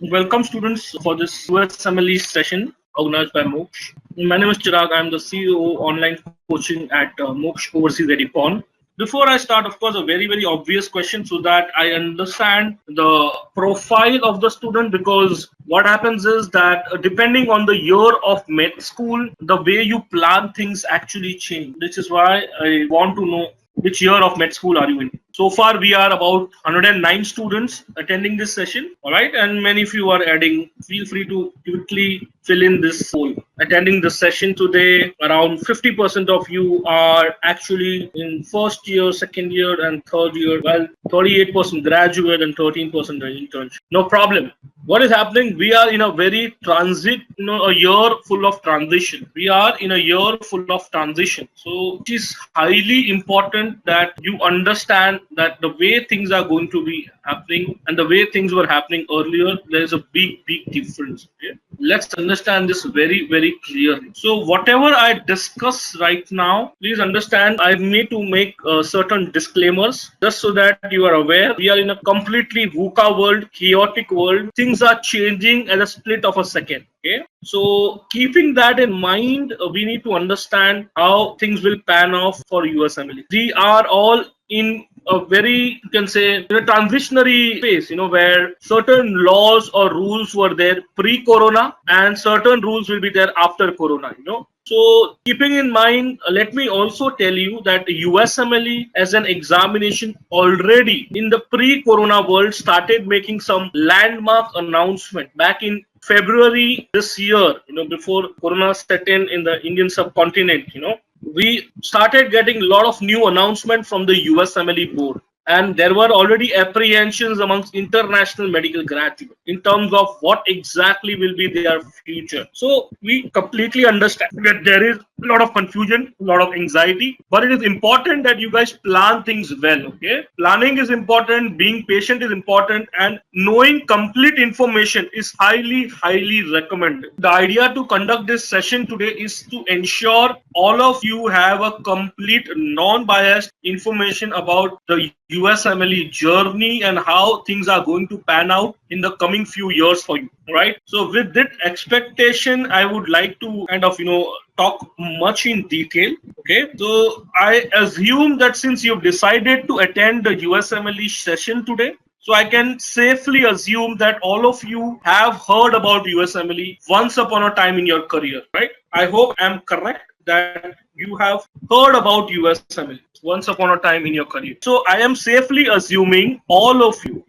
Welcome students for this USMLE session organized by Moksh. My name is Chirag. I am the CEO online coaching at Moksh Overseas Edipon. Before I start, of course, a very obvious question so that I understand the profile of the student, because what happens is that depending on the year of med school, the way you plan things actually change. This is why I want to know which year of med school are you in. So far, we are about 109 students attending this session. All right, and many of you are adding. Feel free to quickly fill in this poll. Attending the session today, around 50% of you are actually in first year, second year, and third year, while 38% graduate and 13% are internship. No problem. What is happening? We are in a very a year full of transition. We are in a year full of transition. So it is highly important that you understand that the way things are going to be happening and the way things were happening earlier, there is a big difference. Okay? Let's understand this very clearly. So whatever I discuss right now, please understand I need to make certain disclaimers just so that you are aware. We are in a completely VUCA world, chaotic world. Things are changing at a split of a second. Okay, so keeping that in mind, we need to understand how things will pan off for USMLE. We are all in a very, you can say, in a transitionary phase, where certain laws or rules were there pre-corona and certain rules will be there after corona, So keeping in mind, let me also tell you that USMLE as an examination already in the pre-corona world started making some landmark announcement back in February this year, before corona set in the Indian subcontinent, we started getting a lot of new announcements from the USMLE board. And there were already apprehensions amongst international medical graduates in terms of what exactly will be their future. So we completely understand that there is a lot of confusion, a lot of anxiety, but it is important that you guys plan things well. Okay, planning is important, being patient is important, and knowing complete information is highly recommended. The idea to conduct this session today is to ensure all of you have a complete non-biased information about the USMLE journey and how things are going to pan out in the coming few years for you, right? So with that expectation, I would like to kind of, talk much in detail. Okay, so I assume that since you've decided to attend the USMLE session today, so I can safely assume that all of you have heard about USMLE once upon a time in your career, right? I hope I'm correct that you have heard about USMLE once upon a time in your career. So I am safely assuming all of you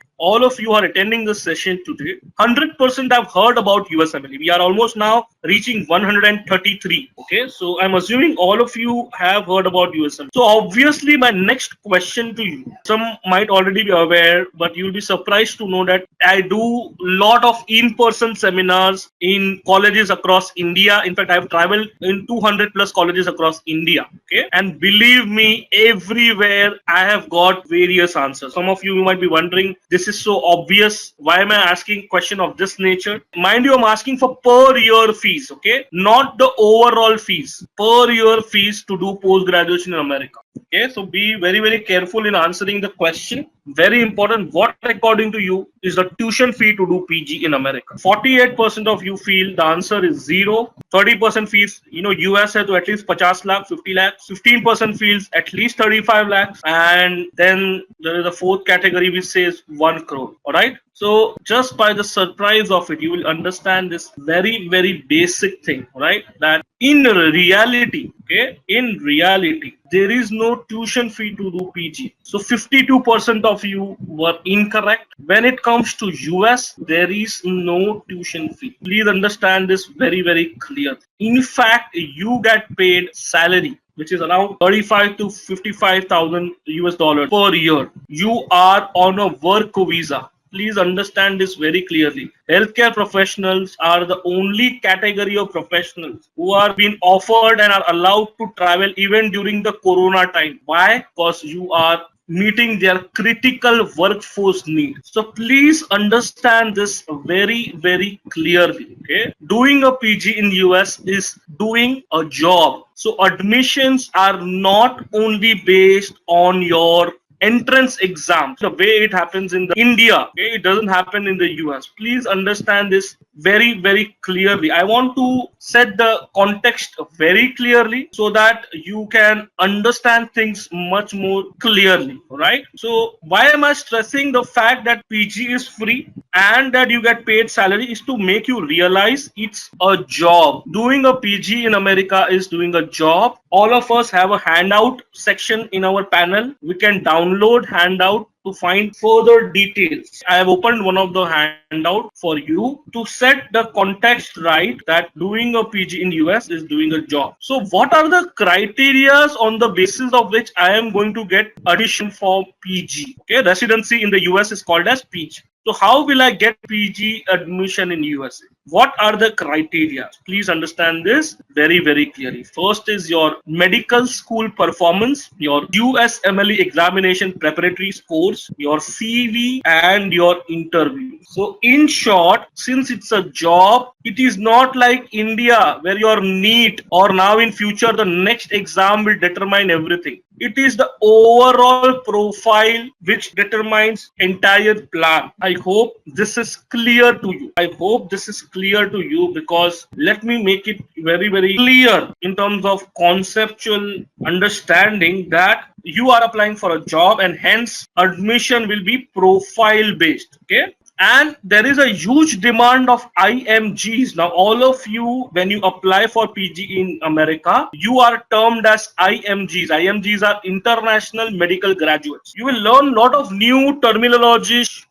are attending this session today, 100% have heard about USMLE. We are almost now reaching 133. Okay, so I'm assuming all of you have heard about USMLE. So obviously my next question to you, some might already be aware, but you'll be surprised to know that I do a lot of in-person seminars in colleges across India. In fact, I've traveled in 200 plus colleges across India. Okay, and believe me, everywhere I have got various answers. Some of you might be wondering, this is so obvious. Why am I asking question of this nature? Mind you, I'm asking for per year fees, okay? Not the overall fees. Per year fees to do post-graduation in America. Okay, so be very careful in answering the question. Very important. What according to you is the tuition fee to do PG in America? 48% of you feel the answer is zero. 30% feels, US has to at least 50 lakh, 50 lakhs. 15% feels at least 35 lakhs. And then there is a fourth category which says 1 crore. All right. So just by the surprise of it, you will understand this very basic thing, right? That in reality, there is no tuition fee to do PG. So 52% of you were incorrect. When it comes to US, there is no tuition fee. Please understand this very clear. In fact, you get paid salary, which is around 35 to 55,000 US dollars per year. You are on a work visa. Please understand this very clearly. Healthcare professionals are the only category of professionals who are being offered and are allowed to travel even during the corona time. Why? Because you are meeting their critical workforce need. So please understand this very clearly. Okay, doing a PG in US is doing a job. So admissions are not only based on your entrance exam, the way it happens in the India. Okay? It doesn't happen in the US. Please understand this very, very clearly. I want to set the context very clearly so that you can understand things much more clearly. Right? So why am I stressing the fact that PG is free and that you get paid salary is to make you realize it's a job. Doing a PG in America is doing a job. All of us have a handout section in our panel. We can download handout to find further details. I have opened one of the handout for you to set the context right that doing a PG in US is doing a job. So what are the criterias on the basis of which I am going to get admission for PG? Okay, residency in the US is called as PG. So how will I get PG admission in USA? What are the criteria? Please understand this very, very clearly. First is your medical school performance, your USMLE examination preparatory scores, your CV, and your interview. So in short, since it's a job, it is not like India where your NEET or now in future the next exam will determine everything. It is the overall profile which determines entire plan. I hope this is clear to you. I hope this is clear to you because let me make it very, very clear in terms of conceptual understanding that you are applying for a job and hence admission will be profile based. Okay. And there is a huge demand of IMGs. Now, all of you, when you apply for PG in America, you are termed as IMGs. IMGs are international medical graduates. You will learn a lot of new terminologies,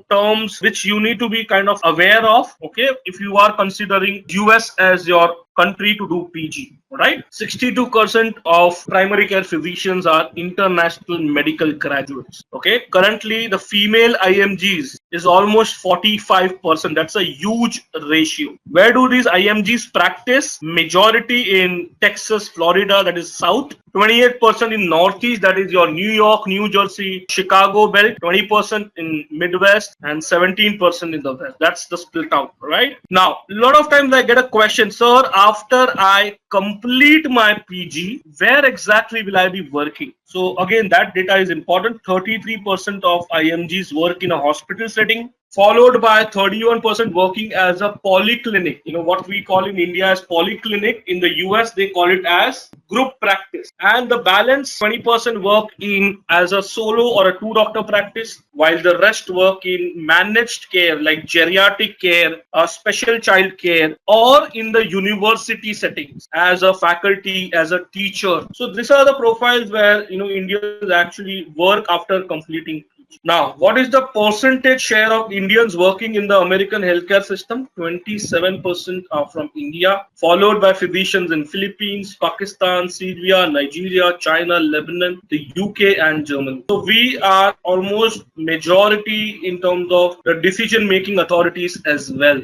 terms which you need to be kind of aware of. Okay, if you are considering US as your country to do PG, right? 62% of primary care physicians are international medical graduates. Okay, currently the female IMGs is almost 45%. That's a huge ratio. Where do these IMGs practice? Majority in Texas, Florida, that is South. 28% in Northeast, that is your New York, New Jersey, Chicago belt. 20% in Midwest and 17% in the West. That's the split out, right? Now, a lot of times I get a question, sir, after I complete my PG, where exactly will I be working? So again, that data is important. 33% of IMGs work in a hospital setting, followed by 31% working as a polyclinic. What we call in India as polyclinic. In the US, they call it as group practice. And the balance 20% work in as a solo or a 2-doctor practice, while the rest work in managed care like geriatric care, special child care, or in the university settings as a faculty, as a teacher. So these are the profiles where Indians actually work after completing. Now, what is the percentage share of Indians working in the American healthcare system? 27% are from India, followed by physicians in Philippines, Pakistan, Syria, Nigeria, China, Lebanon, the UK, and Germany. So we are almost majority in terms of the decision-making authorities as well.